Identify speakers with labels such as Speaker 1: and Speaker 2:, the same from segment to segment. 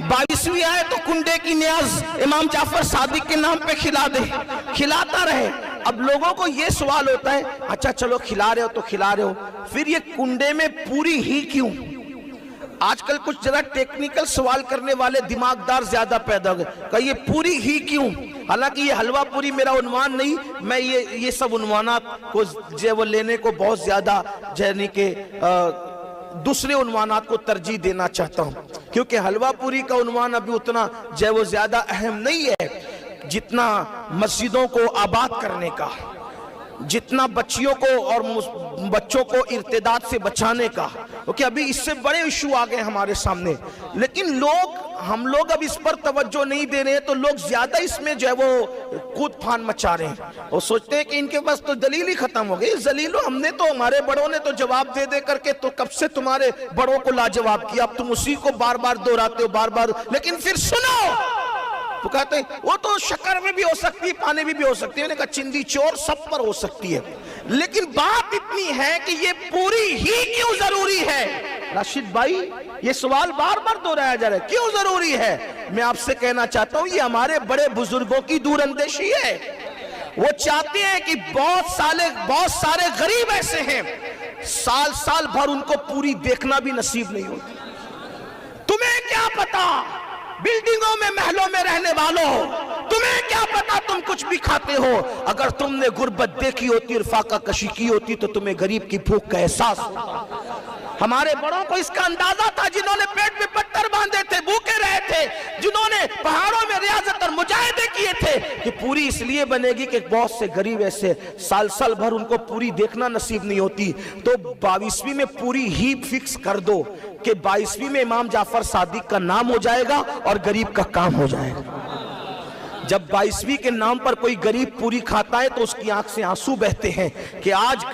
Speaker 1: 22वीं आए तो कुंडे की न्याज इमाम जाफर सादिक के नाम पे खिला दे, खिलाता रहे। अब लोगों को ये सवाल होता है, अच्छा चलो खिला रहे हो तो खिला रहे हो, फिर ये कुंडे में पूरी ही क्यों? आजकल कुछ जरा टेक्निकल सवाल करने वाले दिमागदार ज्यादा पैदा हो गए, कहा ये पूरी ही क्यों? हालांकि ये हलवा पूरी मेरा उन्वान नहीं, मैं ये सब उन्वानात को जो वो लेने को बहुत ज्यादा यानी के दूसरे उन्वानात को तरजीह देना चाहता हूं, क्योंकि हलवा पूरी का उन्वान अभी उतना जो वो ज्यादा अहम नहीं है जितना मस्जिदों को आबाद करने का, जितना बच्चियों को और बच्चों को इर्तिदाद से बचाने का, क्योंकि अभी इससे बड़े इशू आ गए हमारे सामने। लेकिन हम लोग अब इस पर तवज्जो नहीं दे रहे हैं, तो लोग ज्यादा इसमें जो है वो कूद फान मचा रहे हैं और सोचते हैं कि इनके पास तो दलील ही खत्म हो गई। जलीलो, हमने तो, हमारे बड़ों ने तो जवाब दे दे करके तो कब से तुम्हारे बड़ों को लाजवाब किया, अब तुम उसी को बार बार दोहराते हो बार बार। लेकिन फिर सुनो, तो कहते हैं वो तो शक्कर में भी हो सकती है, पानी में भी हो सकती है। मैंने कहा चिंदी चोर सब पर हो सकती है, लेकिन बात इतनी है कि ये पूरी ही क्यों जरूरी है? राशिद भाई, ये सवाल बार बार दोहराया जा रहा है, क्यों जरूरी है? मैं आपसे कहना चाहता हूं, ये हमारे बड़े बुजुर्गों की दूरअंदेशी है। वो चाहते हैं कि बहुत सारे गरीब ऐसे हैं, साल साल भर उनको पूरी देखना भी नसीब नहीं होती। तुम्हें क्या पता, बिल्डिंगों में महलों में रहने वालों, तुम्हें क्या पता तुम कुछ भी खाते हो? अगर तुमने गुर्बत देखी होती और फाका कशी की होती तो तुम्हें गरीब की भूख का एहसास होता। हमारे बड़ों को इसका अंदाजा था, जिन्होंने पेट में पत्थर बांधे थे, भूखे रहे थे, जिन्होंने पहाड़ों में रियाजत और मुजाहिदे किए थे, कि पूरी इसलिए बनेगी कि बहुत से गरीब ऐसे साल साल भर उनको पूरी देखना नसीब नहीं होती। तो 22वीं में पूरी ही फिक्स कर दो कि 22वीं में इमाम जाफर सादिक का नाम हो जाएगा और गरीब का काम हो जाएगा। जब 22वीं के नाम पर कोई गरीब पूरी खाता है तो उसकी आंख से आंसू बहते हैं कि आज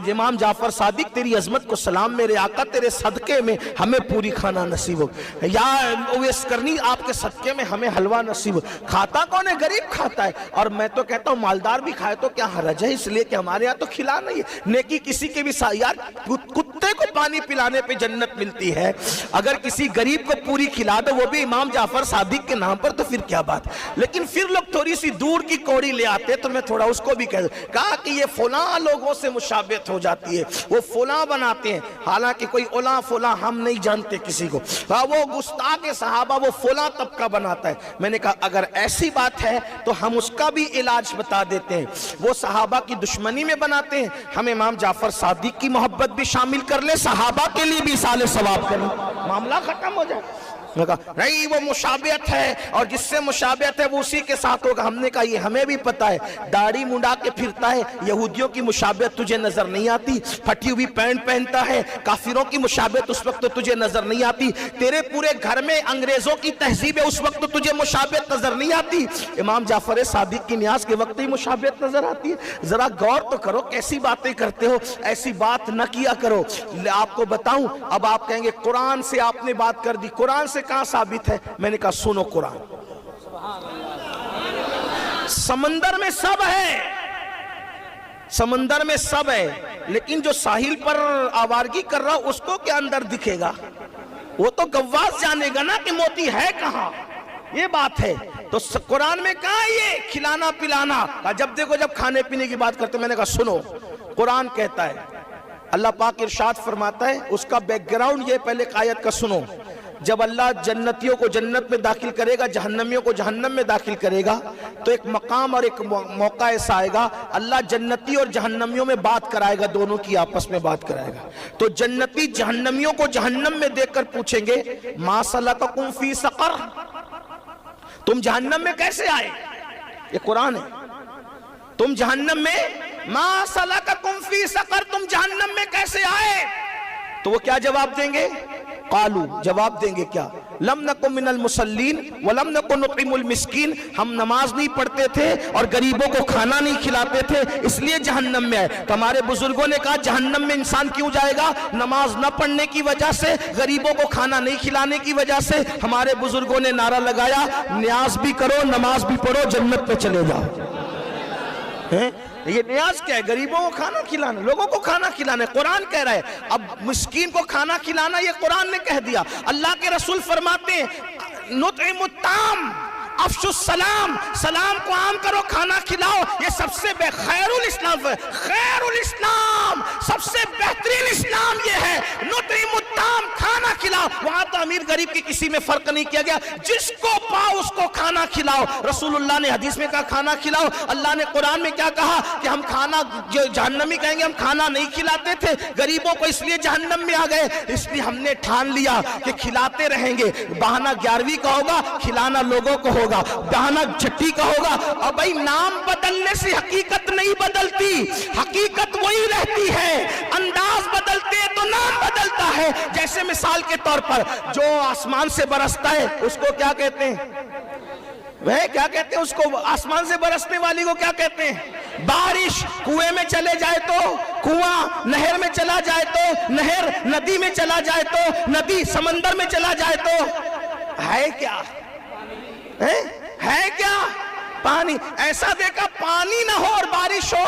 Speaker 1: इमाम जाफर सादिक तेरी अजमत को सलाम, मेरे आका तेरे सदके में हमें पूरी खाना नसीब हो, या उवैस करनी आपके सदके में हमें हलवा नसीब हो। खाता कौन है? गरीब खाता है। और मैं तो कहता हूँ मालदार भी खाए तो क्या हरज है, इसलिए कि हमारे यहाँ तो खिला नहीं है। नेकी किसी के भी यार, कुत्ते को पानी पिलाने पे जन्नत मिलती है, अगर किसी गरीब को पूरी खिला दो वो भी इमाम जाफर सादिक के नाम पर, तो फिर क्या बात। लेकिन फिर लोग थोड़ी सी दूर की कौड़ी ले आते, तो मैं थोड़ा उसको भी कहा कि ये फलां लोगों से मुशाबियत हो जाती है, वो फलां बनाते हैं, हालांकि कोई ओला फला हम नहीं जानते किसी को। वो गुस्ताख सहाबा वो फलां तबका बनाता है। मैंने कहा अगर ऐसी बात है तो हम उसका भी इलाज बता देते हैं। वो सहाबा की दुश्मनी में बनाते हैं, हम इमाम जाफर सादिक की मोहब्बत भी शामिल कर ले, सहाबा के लिए भी साले सवाब करें, मामला खत्म हो जाए। नहीं वो मुशाबियत है और जिससे मुशाबियत है वो उसी के साथ होगा। हमने कहा ये हमें भी पता है, दाढ़ी मुंडा के फिरता है, यहूदियों की मुशाबियत तुझे नजर नहीं आती, फटी हुई पैंट पहनता है, काफिरों की मुशाबियत उस वक्त तो तुझे नजर नहीं आती, तेरे पूरे घर में अंग्रेजों की तहजीब है उस वक्त तो तुझे मुशाबियत नजर नहीं आती, इमाम जाफर सादिक की न्याज के वक्त ही मुशाबियत नजर आती है। जरा गौर तो करो, कैसी बातें करते हो, ऐसी बात न किया करो। आपको बताऊं, अब आप कहेंगे कुरान से आपने बात कर दी, कुरान से कहां साबित है? मैंने कहा सुनो, कुरान समंदर में सब है, समंदर में सब है, लेकिन जो साहिल पर आवारगी कर रहा उसको क्या अंदर दिखेगा? वो तो गव्वास जानेगा ना कि मोती है कहां। ये बात है। तो कुरान में कहा ये खिलाना पिलाना, जब देखो जब खाने पीने की बात करते, मैंने कहा सुनो, कुरान कहता है, अल्लाह पाक इरशाद फरमाता है, उसका बैकग्राउंड ये पहले आयत का सुनो। जब अल्लाह जन्नतियों को जन्नत में दाखिल करेगा, जहन्नमियों को जहन्नम में दाखिल करेगा, तो एक मकाम और एक मौका ऐसा आएगा, अल्लाह जन्नती और जहन्नमियों में बात कराएगा, दोनों की आपस में बात कराएगा। तो जन्नती जहन्नमियों को जहन्नम में देखकर पूछेंगे मा सलककुम फी सकर, तुम जहन्नम में कैसे आए? ये कुरान है। तुम जहन्नम में, मा सलककुम फी सकर, तुम जहन्नम में कैसे आए? तो वो क्या जवाब देंगे? कालू, जवाब देंगे क्या? लम नकु मिनल मुसल्लीन व लम नकु नुतिमुल मिस्कीन, हम नमाज नहीं पढ़ते थे और गरीबों को खाना नहीं खिलाते थे, इसलिए जहन्नम में आए। तो हमारे बुजुर्गों ने कहा जहन्नम में इंसान क्यों जाएगा? नमाज न पढ़ने की वजह से, गरीबों को खाना नहीं खिलाने की वजह से। हमारे बुजुर्गों ने नारा लगाया, न्याज भी करो नमाज भी पढ़ो, जन्नत पे चले जाओ। है ये न्याज क्या है? गरीबों को खाना खिलाना, लोगों को खाना खिलाना, कुरान कह रहा है। अब मिस्कीन को खाना खिलाना ये कुरान ने कह दिया। अल्लाह के रसूल फरमाते हैं नुतइमुत्ताम अफशुस सलाम, सलाम को आम करो, खाना खिलाओ। ये सबसे खैरुल इस्लाम, खैरुल इस्लाम, सबसे बेहतरीन इस्लाम ये है। नुतइमुत्ताम, खाना खिलाओ। वहां तो अमीर गरीब की किसी में फर्क नहीं किया गया, जिसको पाओ उसको खाना खिलाओ। रसूलुल्लाह ने हदीस में कहा खाना खिलाओ। अल्लाह ने कुरान में क्या कहा कि हम खाना, जो जहन्नमी कहेंगे हम खाना नहीं खिलाते थे गरीबों को, इसलिए जहन्नम में आ गए। इसलिए हमने ठान लिया कि खिलाते रहेंगे। बहाना 11वीं का होगा, खिलाना लोगों को होगा, बहाना छठी का होगा। और भाई नाम बदलने से हकीकत नहीं बदलती, हकीकत वही रहती है। अंदाज बदलते हैं तो नाम बदलता है। जैसे मिसाल के तौर पर जो आसमान से बरसता है उसको क्या कहते हैं? वह क्या कहते हैं उसको? आसमान से बरसने वाली को क्या कहते हैं? बारिश। कुएं में चले जाए तो कुआं, नहर में चला जाए तो नहर, नदी में चला जाए तो नदी, समंदर में चला जाए तो है क्या? है क्या? पानी। ऐसा देखा पानी ना हो और बारिश हो,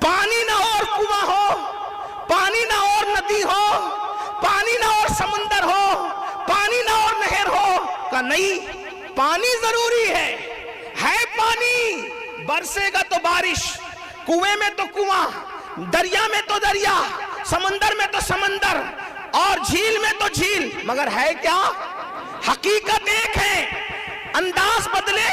Speaker 1: पानी ना हो और कुआं हो, पानी ना हो और नदी हो, पानी ना हो और समंदर हो, पानी ना हो और नहर हो का नहीं, पानी जरूरी है पानी। बरसेगा तो बारिश, कुएं में तो कुआं, दरिया में तो दरिया, समंदर में तो समंदर और झील में तो झील, मगर है क्या? हकीकत एक है। अंदाज बदले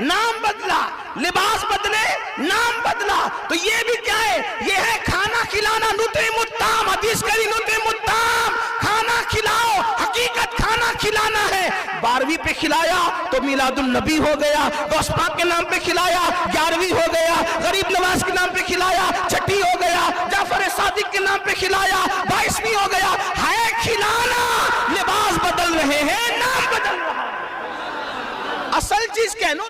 Speaker 1: नाम बदला, लिबास बदले नाम बदला। तो ये भी क्या है? ये है खाना खिलाना। नुतइमुत्ताम, हदीस करी नुतइमुत्ताम, खाना खिलाओ। हकीकत खाना खिलाना है। 12वीं पे खिलाया तो मिलादुन नबी हो गया, गौस पाक के नाम पे खिलाया 11वीं हो गया, गरीब नवाज के नाम पे खिलाया 6ठी हो गया, जाफर सादिक के नाम पे खिलाया 22वीं हो गया। है खिलाना, लिबास बदल रहे हैं, नाम बदल रहा है। असल चीज कहनो